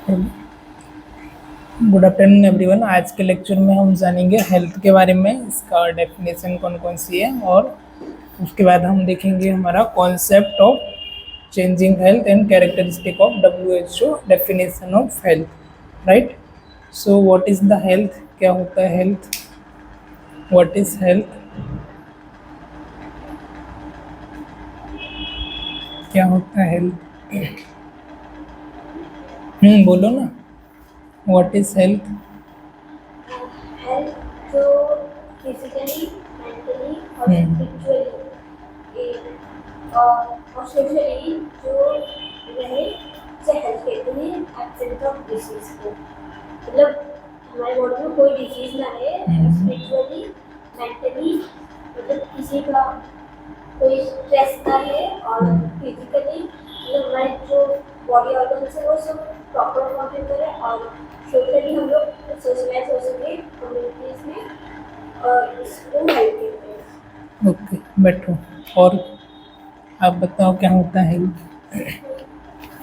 Good afternoon everyone. आज के lecture में हम जानेंगे हेल्थ के बारे में, इसका डेफिनेशन कौन कौन सी है, और उसके बाद हम देखेंगे हमारा concept of changing health and characteristic of WHO definition of health. Right, so what is the health? क्या होता है हेल्थ? What is health? क्या होता है हेल्थ? बोलो ना, व्हाट इज हेल्थ? हेल्थ जो फिजिकली, मेंटली और स्पिरिचुअली और सोशली जो रहे उसे हेल्थ कहते हैं। एब्सेंस ऑफ डिसीज को, मतलब हमारे बॉडी में कोई डिसीज ना रहे। स्पिरिचुअली, मेंटली मतलब किसी का कोई स्ट्रेस ना है, और फिजिकली मतलब हमारे जो बॉडी ऑर्गन्स है वो सब प्रॉपर फंक्शन करे, और सोशली हम लोग सोशलाइज हो सके कम्युनिटीज में, और इसको हेल्थ कहते हैं। ओके, बैठो। और आप बताओ क्या होता है हेल्थ?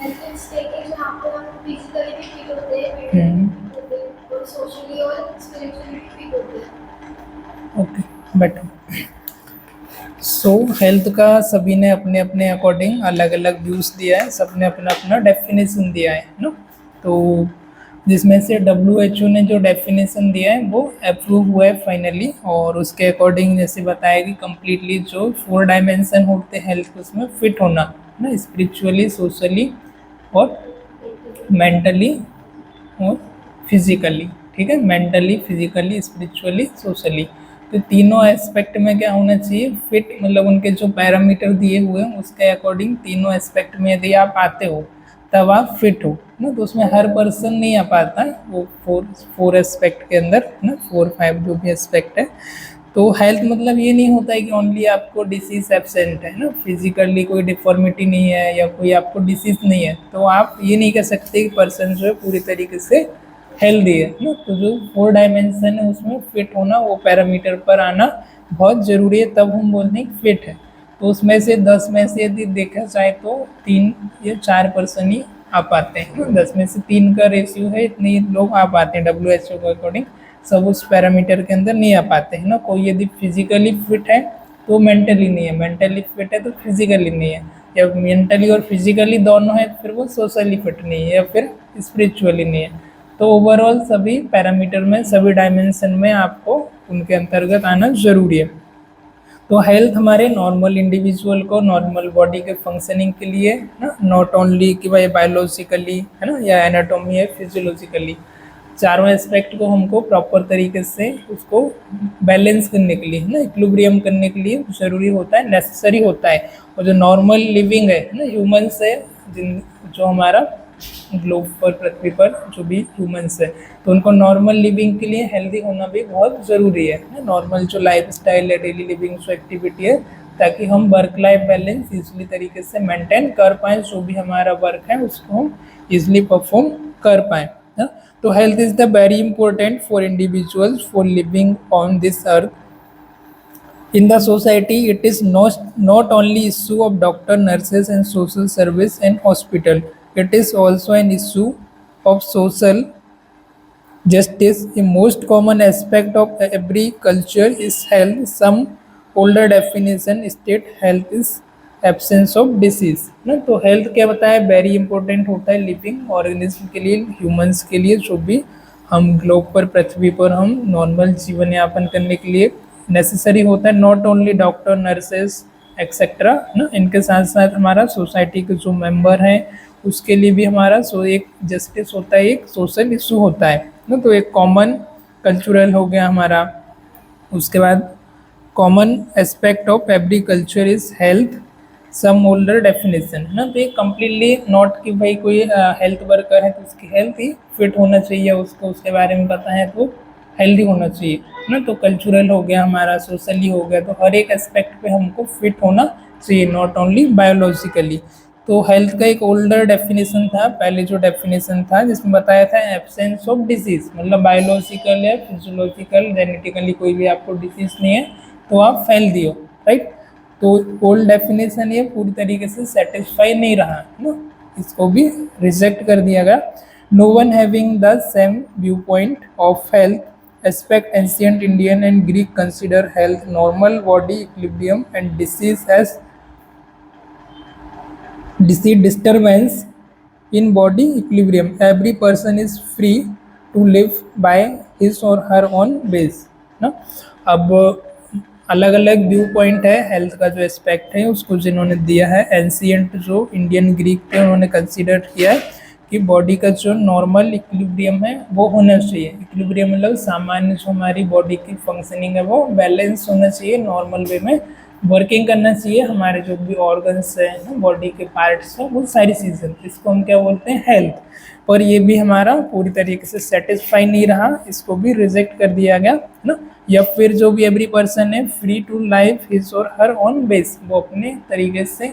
हेल्थ इज स्टेट है जहाँ पे हम फिजिकली भी फिट होते हैं, मेंटली भी फिट होते हैं, और सोशली और स्पिरिचुअली भी फिट होते हैं। ओके, बैठो। सो हेल्थ का सभी ने अपने अपने अकॉर्डिंग अलग अलग व्यूज दिया है, सबने अपना अपना डेफिनेशन दिया है ना। तो जिसमें से WHO ने जो डेफिनेशन दिया है वो अप्रूव हुआ है फाइनली, और उसके अकॉर्डिंग जैसे बताया कि कम्प्लीटली जो 4 डायमेंशन होते हैं हेल्थ, उसमें फिट होना ना, स्पिरिचुअली, सोशली और मेंटली और फिजिकली। ठीक है, मेंटली, फिजिकली, स्पिरिचुअली, सोशली। तो तीनों एस्पेक्ट में क्या होना चाहिए? फिट, मतलब उनके जो पैरामीटर दिए हुए हैं उसके अकॉर्डिंग तीनों एस्पेक्ट में यदि आप आते हो तब आप फिट हो ना। तो उसमें हर पर्सन नहीं आ पाता है वो फोर एस्पेक्ट के अंदर ना, 4-5 जो भी एस्पेक्ट है। तो हेल्थ मतलब ये नहीं होता है कि ओनली आपको डिसीज एब्सेंट है ना, फिजिकली कोई डिफॉर्मिटी नहीं है या कोई आपको डिसीज नहीं है, तो आप ये नहीं कह सकते कि पर्सन जो है पूरी तरीके से हेल्दी है ना। तो जो 4 डायमेंशन है उसमें फिट होना, वो पैरामीटर पर आना बहुत ज़रूरी है, तब हम बोलते हैं फिट है। तो उसमें से 10 में से यदि देखा जाए तो 3 या 4 पर्सन ही आ पाते हैं। 10 में से 3 का रेशियो है, इतने लोग आ पाते हैं WHO के अकॉर्डिंग। सब उस पैरामीटर के अंदर नहीं आ पाते हैं ना। कोई यदि फिजिकली फिट है तो मेंटली नहीं है, मेंटली फिट है तो फिजिकली नहीं है, या मेंटली और फिजिकली दोनों है फिर वो सोशली फिट नहीं है, या फिर स्पिरिचुअली नहीं है। तो ओवरऑल सभी पैरामीटर में, सभी डायमेंशन में आपको उनके अंतर्गत आना जरूरी है। तो हेल्थ हमारे नॉर्मल इंडिविजुअल को नॉर्मल बॉडी के फंक्शनिंग के लिए ना, नॉट ओनली कि भाई बायोलॉजिकली है ना, या एनाटॉमी है, फिजियोलॉजिकली, चारों एस्पेक्ट को हमको प्रॉपर तरीके से उसको बैलेंस करने के लिए ना, इक्विलिब्रियम करने के लिए ज़रूरी होता है, नेसेसरी होता है। और जो नॉर्मल लिविंग है ना, ह्यूमंस है, जिन जो हमारा ग्लोब पर, पृथ्वी पर जो भी ह्यूमंस है, तो उनको नॉर्मल लिविंग के लिए हेल्दी होना भी बहुत ज़रूरी है ना। नॉर्मल जो लाइफ स्टाइल है, डेली लिविंग जो एक्टिविटी है, ताकि हम वर्क लाइफ बैलेंस ईजिली तरीके से मेंटेन कर पाएँ, जो भी हमारा वर्क है उसको हम ईजिली परफॉर्म कर पाएँ ना। तो health is the very important for individuals for living on this earth. In the society, it is not only issue of doctor, nurses and social service and hospital. It is also an issue of social justice. A most common aspect of every culture is health. Some older definition state health is absence of disease ना। तो health क्या बताया? Very important होता है living organism के लिए, humans के लिए, जो भी हम ग्लोब पर, पृथ्वी पर हम नॉर्मल जीवन यापन करने के लिए नेसेसरी होता है। Not only doctor, nurses etcetera ना, इनके साथ साथ हमारा सोसाइटी के जो मेंबर हैं उसके लिए भी हमारा एक जस्टिस होता है, एक सोशल इशू होता है ना। तो एक कॉमन कल्चरल हो गया हमारा। उसके बाद common aspect of every culture is health, some older definition है ना। तो ये कम्प्लीटली नॉट कि भाई कोई हेल्थ वर्कर है तो उसकी हेल्थ ही फिट होना चाहिए, उसको उसके बारे में पता है तो हेल्दी होना चाहिए ना। तो कल्चरल हो गया हमारा, सोशली हो गया, तो हर एक एस्पेक्ट पे हमको फिट होना चाहिए, नॉट ओनली बायोलॉजिकली। तो हेल्थ का एक ओल्डर डेफिनेशन था, पहले जो डेफिनेशन था जिसमें बताया था एब्सेंस ऑफ डिसीज, मतलब बायोलॉजिकल या फिजियोलॉजिकल, जेनेटिकली कोई भी आपको डिसीज नहीं है तो आप हेल्दी हो। राइट, तो ओल्ड डेफिनेशन ये पूरी तरीके से सेटिस्फाई नहीं रहा ना, इसको भी रिजेक्ट कर दिया गया। No one having the same viewpoint of health aspect. Ancient Indian and Greek consider health, normal body equilibrium, and disease as disease disturbance in body equilibrium. Every person is free to live by his or her own base ना. अब अलग अलग view point है health का जो aspect है उसको जिन्होंने दिया है एंशियंट जो इंडियन ग्रीक थे उन्होंने कंसीडर किया है कि बॉडी का जो नॉर्मल इक्विलिब्रियम है वो होना चाहिए. इक्विलिब्रियम मतलब सामान्य जो हमारी बॉडी की फंक्शनिंग है वो बैलेंस होना चाहिए, नॉर्मल वे में वर्किंग करना चाहिए. हमारे जो भी ऑर्गन्स है ना, बॉडी के पार्ट्स हैं, वो सारी चीज़ें, इसको हम क्या बोलते हैं हेल्थ. पर ये भी हमारा पूरी तरीके से सेटिस्फाई नहीं रहा, इसको भी रिजेक्ट कर दिया गया ना. या फिर जो भी एवरी पर्सन है फ्री टू लाइफ हिज और हर ऑन बेस, वो अपने तरीके से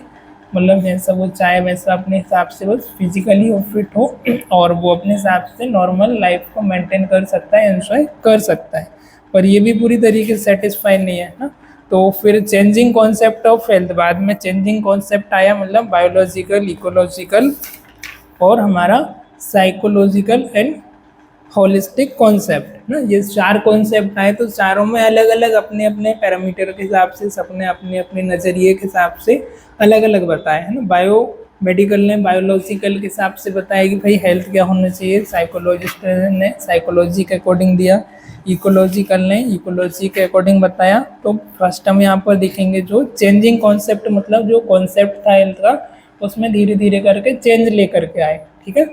मतलब जैसा वो चाहे वैसा अपने हिसाब से बस फिजिकली वो फिट हो और वो अपने हिसाब से नॉर्मल लाइफ को मेंटेन कर सकता है, एंजॉय कर सकता है. पर ये भी पूरी तरीके से सेटिस्फाई नहीं है ना. तो फिर चेंजिंग कॉन्सेप्ट ऑफ हेल्थ, बाद में चेंजिंग कॉन्सेप्ट आया, मतलब बायोलॉजिकल, इकोलॉजिकल और हमारा साइकोलॉजिकल एंड होलिस्टिक कॉन्सेप्ट ना. ये 4 कॉन्सेप्ट आए तो चारों में अलग अलग अपने अपने पैरामीटर के हिसाब से, सबने अपने अपने नज़रिए के हिसाब से अलग अलग बताया है ना. बायो मेडिकल ने बायोलॉजिकल के हिसाब से बताया कि भाई हेल्थ क्या होना चाहिए, साइकोलॉजिस्ट ने साइकोलॉजी के अकॉर्डिंग दिया, इकोलॉजिकल ने इकोलॉजी के अकॉर्डिंग बताया. तो फर्स्ट हम यहाँ पर देखेंगे जो चेंजिंग कॉन्सेप्ट, मतलब जो कॉन्सेप्ट था हेल्थ का उसमें धीरे धीरे करके चेंज लेकर के आए, ठीक है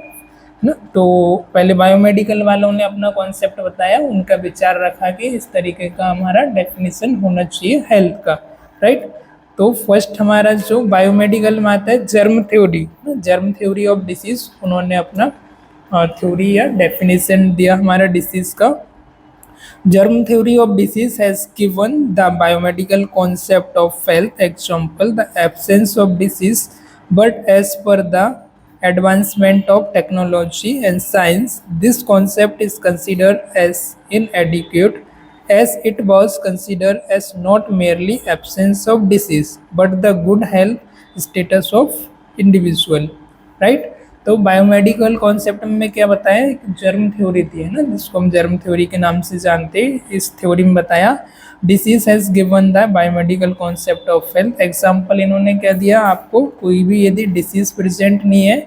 ना. तो पहले बायोमेडिकल वालों ने अपना कॉन्सेप्ट बताया, उनका विचार रखा कि इस तरीके का हमारा डेफिनेशन होना चाहिए हेल्थ का, राइट. तो फर्स्ट हमारा जो बायोमेडिकल में आता है germ theory, germ theory of disease. उन्होंने अपना थ्योरी या डेफिनेशन दिया हमारा डिसीज का. Germ theory of disease has given the biomedical concept of health. Example, the absence of disease, but as per the advancement of technology and science, this concept is considered as inadequate, as it was considered as not merely absence of disease, but the good health status of individual, right. तो biomedical concept में क्या बताया, germ theory थी है ना, जिसको हम germ theory के नाम से जानते हैं. इस थ्योरी में बताया disease has given the biomedical concept of health. Example इन्होंने क्या दिया आपको, कोई भी यदि डिसीज प्रेजेंट नहीं है,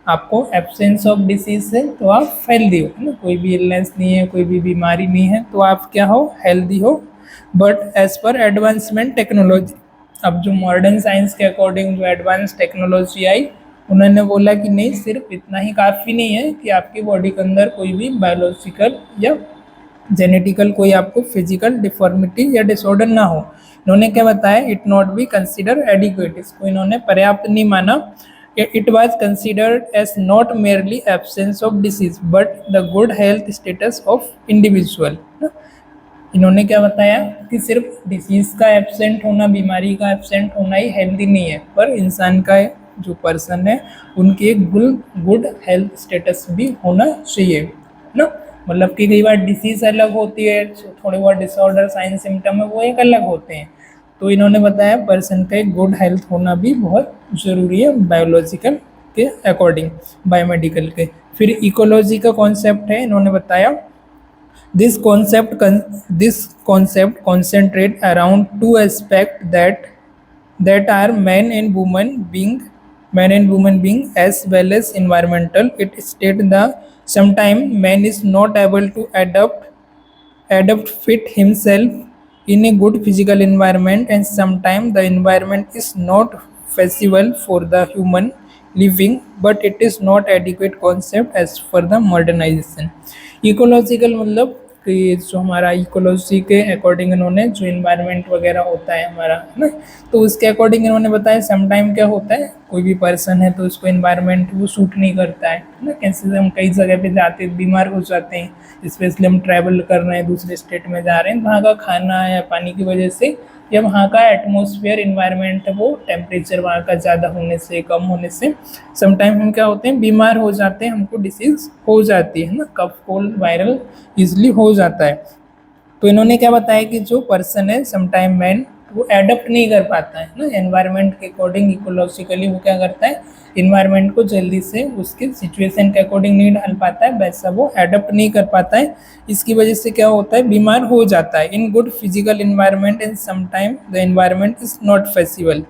आपको एब्सेंस ऑफ डिसीज है तो आप हेल्दी हो, है ना. कोई भी इलनेस नहीं है, कोई भी बीमारी नहीं है तो आप क्या हो, हेल्दी हो. बट एज पर एडवांसमेंट टेक्नोलॉजी, अब जो मॉडर्न साइंस के अकॉर्डिंग जो एडवांस टेक्नोलॉजी आई, उन्होंने बोला कि नहीं, सिर्फ इतना ही काफ़ी नहीं है कि आपकी बॉडी के अंदर कोई भी बायोलॉजिकल या जेनेटिकल कोई आपको फिजिकल डिफॉर्मिटी या डिसऑर्डर ना हो. इन्होंने क्या बताया, it not be consider adequate, इसको इन्होंने पर्याप्त नहीं माना. It was considered as not merely absence of disease but the good health status of individual. इन्होंने क्या बताया कि सिर्फ डिसीज का एब्सेंट होना, बीमारी का एब्सेंट होना ही हेल्दी नहीं है, पर इंसान का जो पर्सन है उनकी एक गुड हेल्थ स्टेटस भी होना चाहिए ना. मतलब कि कई बार डिसीज़ अलग होती है, थोड़े बहुत डिसऑर्डर साइन सिम्टम है वो एक अलग होते हैं. तो इन्होंने बताया पर्सन का एक गुड हेल्थ होना भी बहुत ज़रूरी है बायोलॉजिकल के अकॉर्डिंग, बायोमेडिकल के. फिर इकोलॉजी का कॉन्सेप्ट है, इन्होंने बताया this concept concentrate around 2 aspect that are man and woman being as well as environmental. It state that sometimes man is not able to adapt fit himself in a good physical environment, and sometimes the environment is not feasible for the human living, but it is not adequate concept as per the modernization. Ecological मतलब कि जो हमारा ecology के according इन्होंने जो environment वगैरह होता है हमारा, है ना, तो उसके अकॉर्डिंग इन्होंने बताया समटाइम क्या होता है, कोई भी पर्सन है तो उसको इन्वायरमेंट वो सूट नहीं करता है ना. कैसे हम कई जगह पे जाते हैं बीमार हो जाते हैं, स्पेशली हम ट्रैवल कर रहे हैं, दूसरे स्टेट में जा रहे हैं, वहाँ का खाना या पानी की वजह से या वहाँ का एटमॉस्फेयर इन्वायरमेंट है वो टेम्परेचर वहाँ का ज़्यादा होने से, कम होने से समटाइम हम क्या होते हैं, बीमार हो जाते हैं, हमको डिसीज़ हो जाती है ना, कफ कोल्ड वायरल ईजिली हो जाता है. तो इन्होंने क्या बताया कि जो पर्सन है समटाइम मैन वो एडप्ट नहीं कर पाता है ना एनवायरनमेंट के अकॉर्डिंग। इकोलॉजिकली वो क्या करता है, इन्वायरमेंट को जल्दी से उसके सिचुएशन के अकॉर्डिंग नहीं ढाल पाता है, वैसा वो एडप्ट नहीं कर पाता है। इसकी वजह से क्या होता है, बीमार हो जाता है। In good physical environment and sometime the environment is not feasible.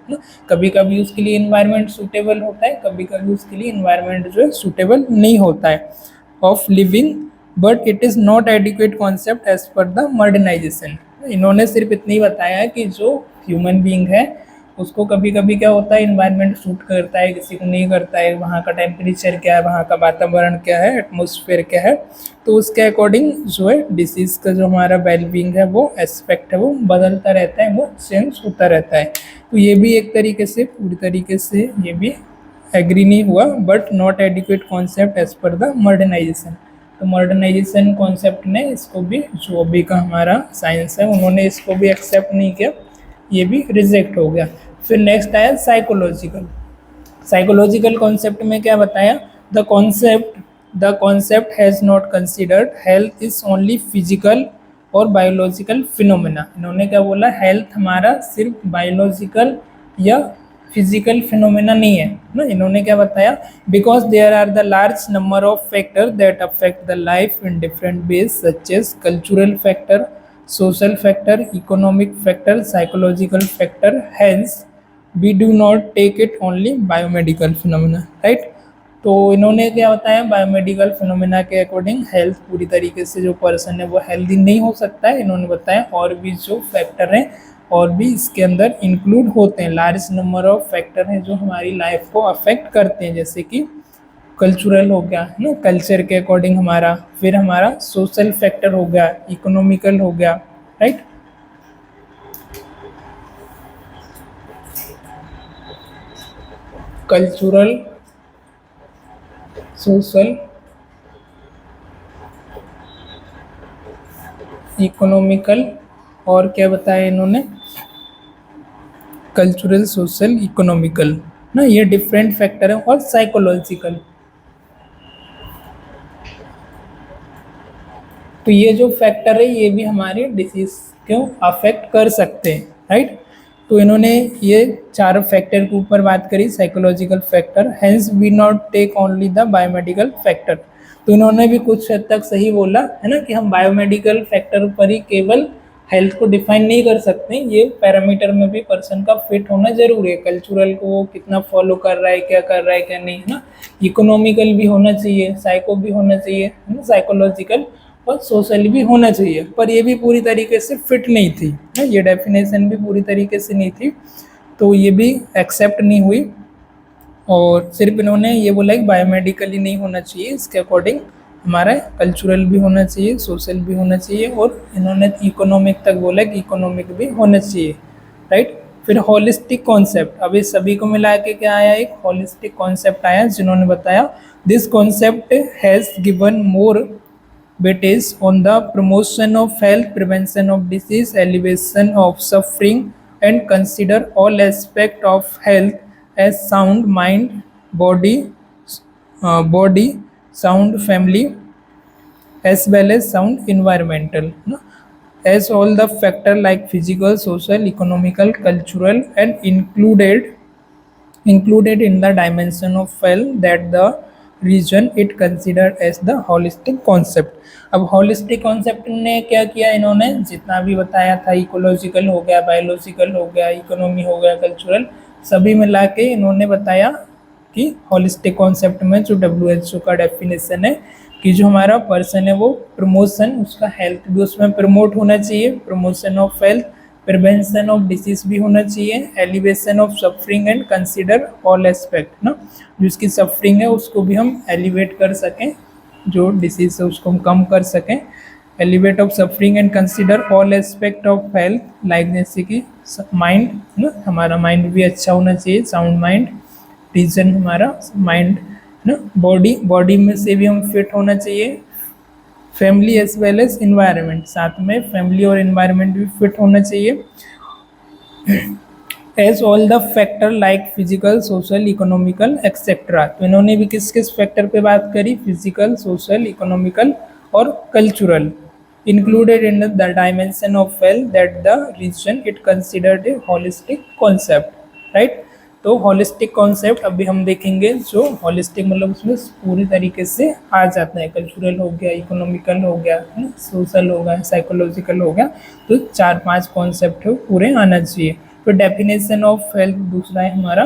कभी कभी उसके लिए इन्वायरमेंट सूटेबल होता है, कभी कभी उसके लिए इन्वायरमेंट जो है सूटेबल नहीं होता है of living, but it is not adequate concept as per the modernization. इन्होंने सिर्फ इतनी बताया है कि जो ह्यूमन बीइंग है उसको कभी कभी क्या होता है, इन्वायरमेंट सूट करता है, किसी को नहीं करता है, वहाँ का टेम्परेचर क्या है, वहाँ का वातावरण क्या है, एटमॉस्फेयर क्या है, तो उसके अकॉर्डिंग जो है डिसीज़ का जो हमारा वेल बीइंग है वो एस्पेक्ट है वो बदलता रहता है, वो चेंज होता रहता है। तो ये भी एक तरीके से पूरी तरीके से ये भी एग्री नहीं हुआ, but not adequate concept as per the modernization. तो मॉडर्नाइजेशन कॉन्सेप्ट ने इसको भी, जो अभी का हमारा साइंस है उन्होंने इसको भी एक्सेप्ट नहीं किया, ये भी रिजेक्ट हो गया। फिर नेक्स्ट आया साइकोलॉजिकल। साइकोलॉजिकल कॉन्सेप्ट में क्या बताया, the concept has not considered health is only physical और बायोलॉजिकल फिनोमेना। इन्होंने क्या बोला, हेल्थ हमारा सिर्फ बायोलॉजिकल या फिजिकल फिनोमेना नहीं है ना। इन्होंने क्या बताया, because there are the large number of factor that affect the life in different ways such as cultural factor, social factor, economic factor, psychological factor, hence we do not take it only biomedical phenomena, right। तो इन्होंने क्या बताया, biomedical phenomena के according health पूरी तरीके से जो person है वो हेल्दी नहीं हो सकता है। इन्होंने बताया और भी जो फैक्टर हैं और भी इसके अंदर इंक्लूड होते हैं, लार्ज नंबर ऑफ फैक्टर हैं जो हमारी लाइफ को अफेक्ट करते हैं, जैसे कि कल्चरल हो गया है ना, कल्चर के अकॉर्डिंग हमारा, फिर हमारा सोशल फैक्टर हो गया, इकोनॉमिकल हो गया, राइट। कल्चरल, सोशल, इकोनॉमिकल और क्या बताया इन्होंने, कल्चरल, सोशल, इकोनॉमिकल ना, ये डिफरेंट फैक्टर है। और साइकोलॉजिकल, तो ये जो फैक्टर है ये भी हमारे डिसीज को अफेक्ट कर सकते हैं, राइट। तो इन्होंने ये चार फैक्टर के ऊपर बात करी, psychological factor, hence we not take only the biomedical factor. तो इन्होंने भी कुछ हद तक सही बोला है ना कि हम बायोमेडिकल फैक्टर पर ही केवल हेल्थ को डिफाइन नहीं कर सकते, ये पैरामीटर में भी पर्सन का फिट होना जरूरी है। कल्चरल को वो कितना फॉलो कर रहा है, क्या कर रहा है, क्या नहीं, है ना। इकोनॉमिकल भी होना चाहिए, साइको भी होना चाहिए, है ना, साइकोलॉजिकल, और सोशल भी होना चाहिए, पर ये भी पूरी तरीके से फिट नहीं थी, ये डेफिनेशन भी पूरी तरीके से नहीं थी, तो ये भी एक्सेप्ट नहीं हुई। और सिर्फ इन्होंने ये बोला कि बायोमेडिकली नहीं होना चाहिए, इसके अकॉर्डिंग हमारा कल्चरल भी होना चाहिए, सोशल भी होना चाहिए, और इन्होंने इकोनॉमिक तक बोला कि इकोनॉमिक भी होना चाहिए, राइट। फिर होलिस्टिक कॉन्सेप्ट, अब इस सभी को मिला के क्या आया, एक होलिस्टिक कॉन्सेप्ट आया, जिन्होंने बताया this concept has given more weightage on the promotion of health, prevention of disease, alleviation of suffering, and consider all aspects of health as sound mind, body, sound family, as well as sound environmental. No? As all the factor like physical, social, economical, cultural, and included in the dimension of health that the region it considered as the holistic concept। अब holistic concept ने क्या किया, इन्होंने जितना भी बताया था, ecological हो गया, बायोलॉजिकल हो गया, इकोनॉमी हो गया, कल्चरल, सभी मिला के इन्होंने बताया कि होलिस्टिक कॉन्सेप्ट में जो WHO का डेफिनेशन है कि जो हमारा पर्सन है वो प्रमोशन, उसका हेल्थ भी उसमें प्रमोट होना चाहिए, promotion of health, prevention of disease भी होना चाहिए, elevation of suffering and consider all aspect ना, जिसकी सफरिंग है उसको भी हम एलिवेट कर सकें, जो डिसीज है उसको हम कम कर सकें, elevate of suffering and consider all aspect of health, like जैसे कि माइंड ना, हमारा माइंड भी अच्छा होना चाहिए, साउंड माइंड, रीजन हमारा माइंड ना, बॉडी में से भी हम फिट होना चाहिए, family as well as environment, साथ में फैमिली और इन्वायरमेंट भी फिट होना चाहिए, as all the factor like physical, social, economical etcetera. तो इन्होंने भी किस किस फैक्टर पे बात करी, फिजिकल, सोशल, इकोनॉमिकल और cultural, included in the dimension of health that the region it considered a holistic concept, right? तो होलिस्टिक कॉन्सेप्ट अभी हम देखेंगे, जो होलिस्टिक मतलब उसमें पूरी तरीके से आ जाता है, कल्चरल हो गया, इकोनॉमिकल हो गया, सोशल हो गया, साइकोलॉजिकल हो गया, तो 4-5 कॉन्सेप्ट है पूरे आना चाहिए। तो डेफिनेशन ऑफ हेल्थ दूसरा है हमारा,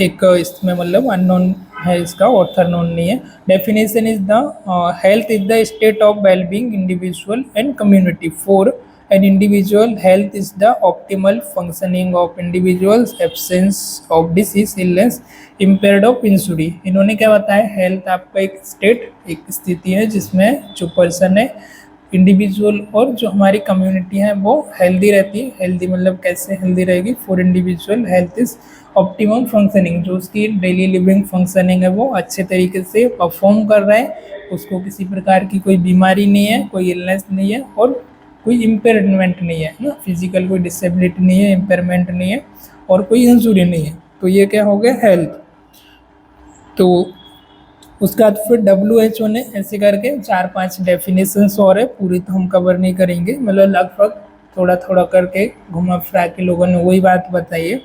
एक इसमें मतलब अननोन है, इसका ऑथर नोन नहीं है। Definition is the health is the state of wellbeing individual and community for an individual health is the optimal functioning of individuals, absence of disease, illness, impaired of injury. इन्होंने क्या बताया, health आपका एक state, एक स्थिति है जिसमें जो पर्सन है, इंडिविजुअल और जो हमारी कम्युनिटी है वो हेल्दी रहती है। हेल्दी मतलब कैसे हेल्दी रहेगी, for individual health is optimum functioning, जो उसकी डेली लिविंग फंक्शनिंग है वो अच्छे तरीके से परफॉर्म कर रहा है, उसको किसी प्रकार की कोई बीमारी नहीं है, कोई इलनेस नहीं है और कोई इम्पेयरमेंट नहीं है ना, फिजिकल कोई डिसेबिलिटी नहीं है, इम्पेयरमेंट नहीं है और कोई इंजुरी नहीं है। तो ये क्या हो गया, हेल्थ। तो उसके बाद फिर WHO ने ऐसे करके 4-5 डेफिनेशंस और है, पूरी तो हम कवर नहीं करेंगे, मतलब लगभग थोड़ा थोड़ा करके घुमा फिरा के लोगों ने वही बात बताई है।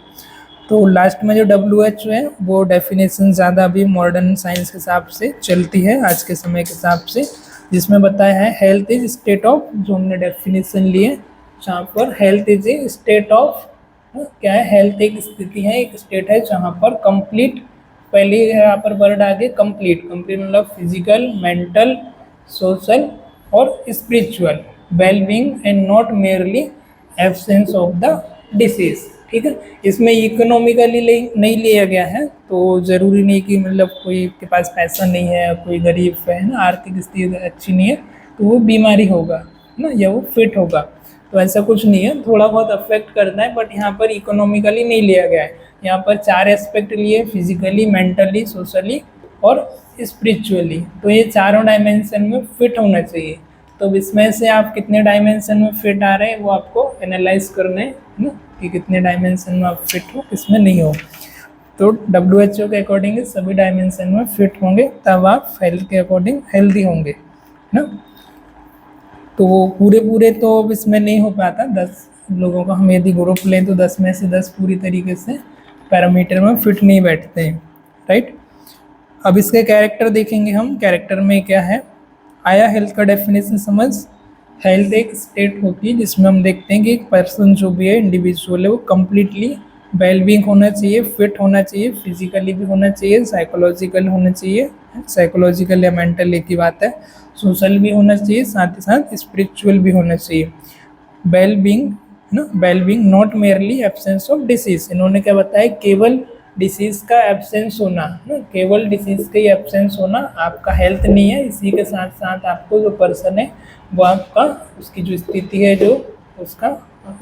तो लास्ट में जो WHO है वो डेफिनेशन ज़्यादा अभी मॉडर्न साइंस के हिसाब से चलती है, आज के समय के हिसाब से, जिसमें बताया है हेल्थ इज स्टेट ऑफ, जो हमने डेफिनेशन लिए जहाँ पर health is a state of, क्या है, हेल्थ एक स्थिति है, एक स्टेट है जहाँ पर कंप्लीट, पहले यहाँ पर वर्ड आगे कंप्लीट, कंप्लीट मतलब फिजिकल, मेंटल, सोशल और spiritual wellbeing and not merely absence of the disease, ठीक है। इसमें इकोनॉमिकली नहीं लिया गया है, तो ज़रूरी नहीं कि मतलब कोई के पास पैसा नहीं है, कोई गरीब है ना, आर्थिक स्थिति अच्छी नहीं है तो वो बीमारी होगा ना, या वो फिट होगा, तो ऐसा कुछ नहीं है, थोड़ा बहुत अफेक्ट करता है, बट यहाँ पर इकोनॉमिकली नहीं लिया गया है। यहाँ पर 4 एस्पेक्ट लिए, फिजिकली, मेंटली, सोशली और स्पिरिचुअली, तो ये चारों डायमेंशन में फिट होना चाहिए। तो इसमें से आप कितने डायमेंशन में फिट आ रहे हैं वो आपको एनालाइज करना है ना, कि कितने डायमेंशन में आप फिट हो, किसमें नहीं हो। तो WHO के अकॉर्डिंग सभी डायमेंशन में फिट होंगे, तब आप हेल्थ के अकॉर्डिंग हेल्दी होंगे ना। तो पूरे तो अब इसमें नहीं हो पाता, 10 लोगों का हम यदि ग्रुप लें तो 10 में से 10 पूरी तरीके से पैरामीटर में फिट नहीं बैठते हैं, राइट। अब इसके कैरेक्टर देखेंगे हम, कैरेक्टर में क्या है, आया हेल्थ का डेफिनेशन समझ। हेल्थ एक स्टेट होती है जिसमें हम देखते हैं कि एक पर्सन जो भी है, इंडिविजुअल है, वो कम्प्लीटली वेलबींग होना चाहिए, फिट होना चाहिए, फिजिकली भी होना चाहिए, साइकोलॉजिकल होना चाहिए, साइकोलॉजिकल या मेंटल एक ही बात है, सोशल भी होना चाहिए, साथ ही साथ स्पिरिचुअल भी होना चाहिए। वेलबींग ना, wellbeing not merely absence of disease. इन्होंने क्या बताया, केवल डिसीज का एब्सेंस होना ना, केवल डिसीज का ही एब्सेंस होना आपका हेल्थ नहीं है। इसी के साथ साथ आपको जो पर्सन है वो आपका, उसकी जो स्थिति है, जो उसका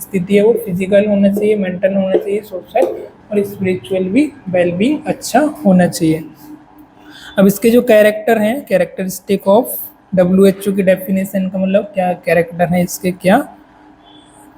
स्थिति है वो फिजिकल होना चाहिए, मेंटल होना चाहिए, सोशल और स्पिरिचुअल भी वेलबींग अच्छा होना चाहिए। अब इसके जो कैरेक्टर हैं, कैरेक्टरिस्टिक ऑफ WHO की डेफिनेशन का मतलब क्या कैरेक्टर है इसके, क्या,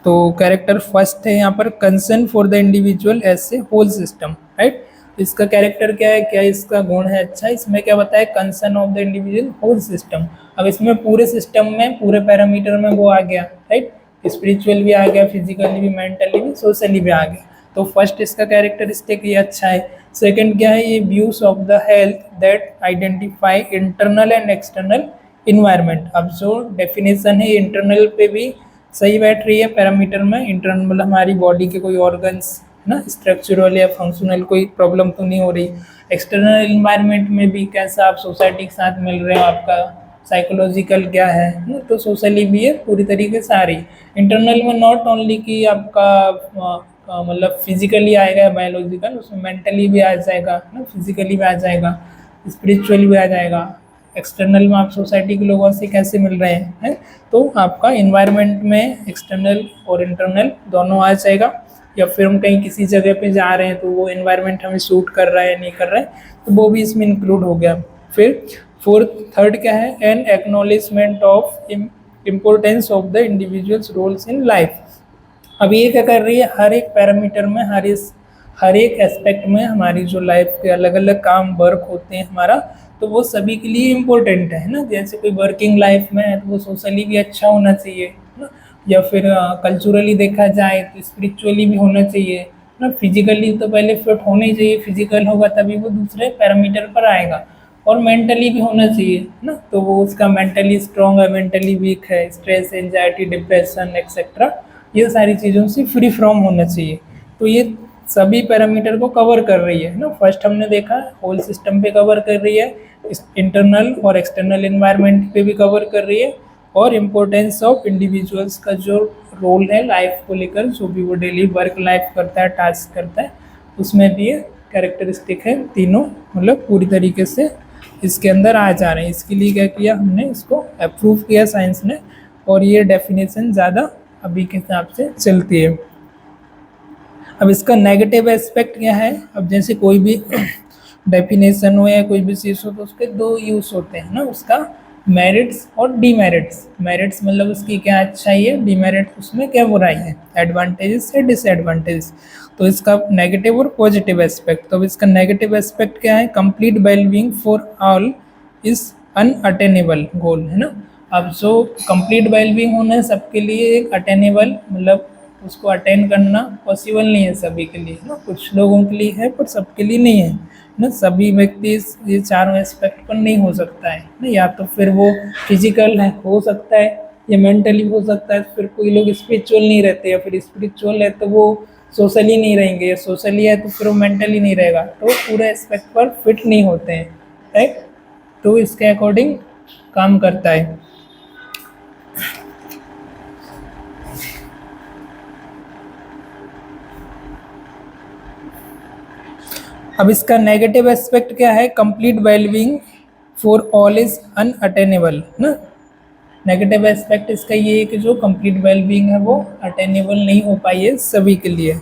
तो कैरेक्टर फर्स्ट है यहाँ पर, concern for the individual as a whole system, right. इसका कैरेक्टर क्या है, क्या इसका गुण है, अच्छा, इसमें क्या बताया, concern of the individual whole system. अब इसमें पूरे सिस्टम में, पूरे पैरामीटर में वो आ गया, राइट, स्पिरिचुअल भी आ गया, फिजिकली भी, मेंटली भी, सोशली भी आ गया। तो फर्स्ट इसका कैरेक्टरिस्टिक ये अच्छा है। सेकंड क्या है, ये views of the health that identify internal and external environment. अब जो डेफिनेशन है इंटरनल पे भी सही बैठ रही है पैरामीटर में, इंटरनल मतलब हमारी बॉडी के कोई ऑर्गन्स ना, स्ट्रक्चरल या फंक्शनल कोई प्रॉब्लम तो नहीं हो रही। एक्सटर्नल इन्वायरमेंट में भी कैसा आप सोसाइटी के साथ मिल रहे हो, आपका साइकोलॉजिकल क्या है ना, तो सोशली भी है पूरी तरीके से आ रही। इंटरनल में नॉट ओनली कि आपका मतलब फिजिकली आएगा, बायोलॉजिकल, उसमें मेंटली भी आ जाएगा ना, फिजिकली भी आ जाएगा, स्पिरिचुअली भी आ जाएगा। एक्सटर्नल में आप सोसाइटी के लोगों से कैसे मिल रहे हैं, तो आपका इन्वायरमेंट में एक्सटर्नल और इंटरनल दोनों आ जाएगा। या फिर हम कहीं किसी जगह पे जा रहे हैं तो वो इन्वायरमेंट हमें सूट कर रहा है, नहीं कर रहा है, तो वो भी इसमें इंक्लूड हो गया। फिर थर्ड क्या है, an acknowledgement of importance of the individuals roles in life. अब ये क्या कर रही है, हर एक पैरामीटर में, हर इस हर एक एस्पेक्ट में हमारी जो लाइफ के अलग अलग काम वर्क होते हैं हमारा, तो वो सभी के लिए इम्पोर्टेंट है ना। जैसे कोई वर्किंग लाइफ में है तो वो सोशली भी अच्छा होना चाहिए ना, या फिर कल्चरली देखा जाए तो स्पिरिचुअली भी होना चाहिए ना। फिजिकली तो पहले फिट होना ही चाहिए, फिजिकल होगा तभी वो दूसरे पैरामीटर पर आएगा। और मेंटली भी होना चाहिए ना, तो वो उसका मेंटली स्ट्रांग है, मेंटली वीक है, स्ट्रेस, एंजाइटी, डिप्रेशन एक्सेट्रा, ये सारी चीज़ों से फ्री फ्रॉम होना चाहिए। तो ये सभी पैरामीटर को कवर कर रही है ना। फर्स्ट हमने देखा होल सिस्टम पे कवर कर रही है, इंटरनल और एक्सटर्नल एनवायरनमेंट पे भी कवर कर रही है, और इम्पोर्टेंस ऑफ इंडिविजुअल्स का जो रोल है लाइफ को लेकर, जो भी वो डेली वर्क लाइफ करता है, टास्क करता है, उसमें भी ये कैरेक्टरिस्टिक है तीनों, मतलब पूरी तरीके से इसके अंदर आ जा रहे हैं। इसके लिए क्या किया हमने, इसको अप्रूव किया साइंस ने, और ये डेफिनेशन ज़्यादा अभी के हिसाब से चलती है। अब इसका नेगेटिव एस्पेक्ट क्या है, अब जैसे कोई भी डेफिनेशन हो या कोई भी चीज़ हो तो उसके दो यूज़ होते हैं ना, उसका मेरिट्स और डीमेरिट्स। मेरिट्स मतलब उसकी क्या अच्छाई है, डीमेरिट उसमें क्या बुराई है, एडवांटेजेस या डिसएडवांटेजेस। तो इसका नेगेटिव और पॉजिटिव एस्पेक्ट, तो इसका नेगेटिव एस्पेक्ट क्या है, complete wellbeing for all is unattainable goal, है ना। अब जो कंप्लीट वेलबींग होना है सबके लिए एक अटेनेबल, मतलब उसको अटेन करना पॉसिबल नहीं है सभी के लिए ना, कुछ लोगों के लिए है पर सबके लिए नहीं है ना। सभी व्यक्ति ये चारों एस्पेक्ट पर नहीं हो सकता है ना, या तो फिर वो फिजिकल है हो सकता है, या मेंटली हो सकता है। फिर कोई लोग स्पिरिचुअल नहीं रहते, या फिर स्पिरिचुअल है तो वो सोशली नहीं रहेंगे, या सोशली है तो फिर वो मेंटली नहीं रहेगा, तो पूरे एस्पेक्ट पर फिट नहीं होते हैं, राइट। तो इसके अकॉर्डिंग काम करता है। अब इसका नेगेटिव एस्पेक्ट क्या है, complete wellbeing for all is unattainable ना। नेगेटिव एस्पेक्ट इसका ये है कि जो कंप्लीट वेलबींग है वो अटेनेबल नहीं हो पाई है सभी के लिए।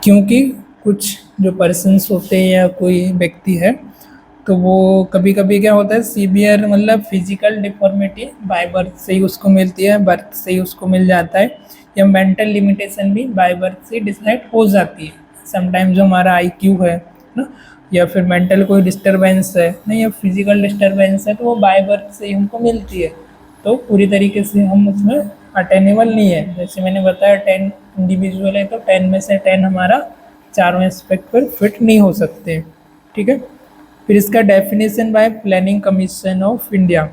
क्योंकि कुछ जो पर्सन्स होते हैं या कोई व्यक्ति है, तो वो कभी कभी क्या होता है, सीवियर मतलब फिजिकल डिफॉर्मिटी बाय बर्थ से ही उसको मिलती है, बर्थ से ही उसको मिल जाता है, या मेंटल लिमिटेशन भी बाय बर्थ से डिसाइड हो जाती है। समटाइम जो हमारा आईक्यू है ना, या फिर मेंटल कोई डिस्टर्बेंस है ना, या फिजिकल डिस्टर्बेंस है, तो वो बाय बर्थ से ही हमको मिलती है। तो पूरी तरीके से हम उसमें अटेनेबल नहीं है। जैसे मैंने बताया 10 इंडिविजुअल है, तो 10 में से 10 हमारा चारों एस्पेक्ट पर फिट नहीं हो सकते, ठीक है। फिर इसका definition by planning commission of India,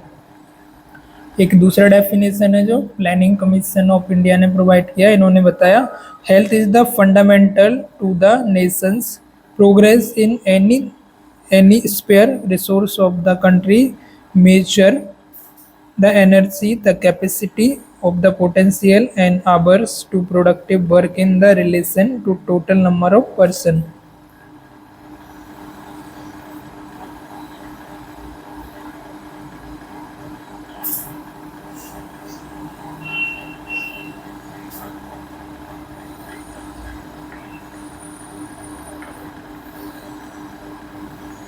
एक दूसरा डेफिनेशन है जो प्लानिंग कमीशन ऑफ इंडिया ने प्रोवाइड किया। इन्होंने बताया health is the fundamental to the nations progress in any spare resource of the country, major the energy, the capacity of the potential and hours to productive work in the relation to total number of person।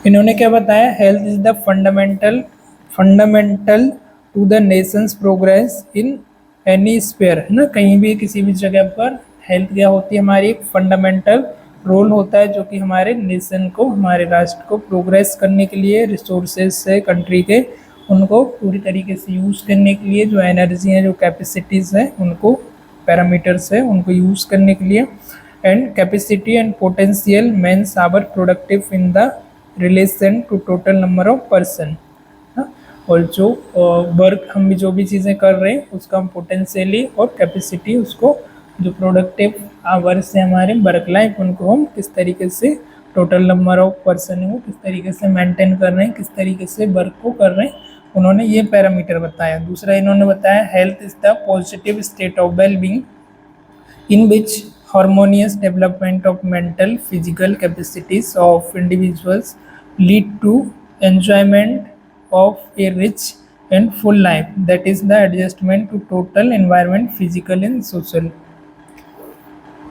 इन्होंने क्या बताया, health is the fundamental to the nations progress in any spare, है ना। कहीं भी किसी भी जगह पर हेल्थ क्या होती है, हमारी एक फंडामेंटल रोल होता है, जो कि हमारे नेशन को, हमारे राष्ट्र को प्रोग्रेस करने के लिए, रिसोर्सेज से कंट्री के उनको पूरी तरीके से यूज़ करने के लिए, जो एनर्जी है, जो कैपेसिटीज़ है, उनको पैरामीटर्स है, उनको यूज़ करने के लिए, and capacity and potential means our productive in the relation to total number of person. और जो वर्क हम भी जो भी चीज़ें कर रहे हैं उसका हम पोटेंशियली और कैपेसिटी, उसको जो प्रोडक्टिव आवर्स है हमारे वर्क लाइफ, उनको हम किस तरीके से टोटल नंबर ऑफ पर्सन है वो किस तरीके से मेंटेन कर रहे हैं, किस तरीके से वर्क को कर रहे हैं, उन्होंने ये पैरामीटर बताया। दूसरा इन्होंने बताया health is the positive state of wellbeing in which harmonious development of mental physical capacities of individuals lead to enjoyment of a rich and full life, that is the adjustment to total environment physical and social।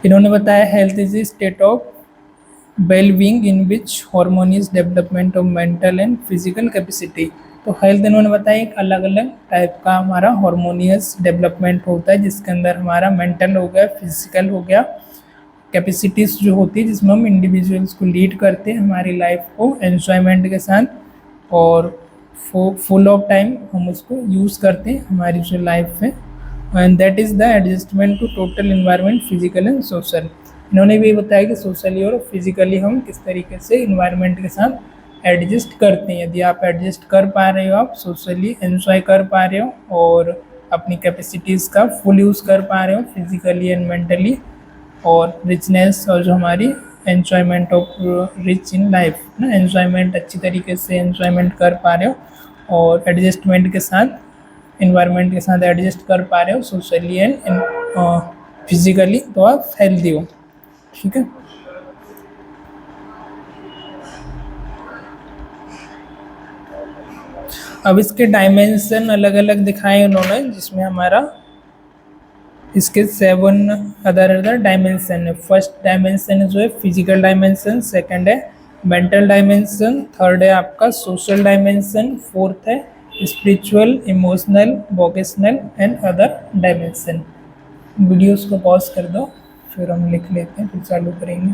इन्होंने बताया health is state of well being in which harmonious development of mental and physical capacity. तो health इन्होंने बताया एक अलग अलग type का हमारा हार्मोनियस डेवलपमेंट होता है, जिसके अंदर हमारा मेंटल हो गया, फिजिकल हो गया, कैपेसिटीज़ जो होती है जिसमें हम इंडिविजुअल्स को लीड करते हैं हमारी लाइफ को एन्जॉयमेंट के साथ, और फुल ऑफ टाइम हम उसको यूज़ करते हैं हमारी जो लाइफ में। And that is the adjustment to total environment physical and social. इन्होंने भी बताया कि सोशली और फिजिकली हम किस तरीके से इन्वायरमेंट के साथ एडजस्ट करते हैं। यदि आप एडजस्ट कर पा रहे हो, आप सोशली एंजॉय कर पा रहे हो और अपनी कैपेसिटीज़ का फुल यूज़ कर पा रहे हो फिजिकली एंड मेंटली, और रिचनेस और जो हमारी enjoyment of rich in life ना, एन्जॉयमेंट अच्छी तरीके से एन्जॉयमेंट कर पा रहे हो और एडजस्टमेंट के साथ इन्वायरमेंट के साथ एडजस्ट कर पा रहे हो सोशली एंड फिजिकली, तो आप हेल्दी हो। ठीक है। अब इसके डायमेंशन अलग अलग दिखाए उन्होंने, जिसमें हमारा इसके 7 अदर डायमेंशन है। फर्स्ट डायमेंशन जो है फिजिकल डायमेंशन, सेकंड है मेंटल डायमेंशन, थर्ड है आपका सोशल डायमेंशन, फोर्थ है spiritual, emotional, vocational and other dimension. Videos को पॉज कर दो, फिर हम लिख लेते हैं, फिर चालू करेंगे।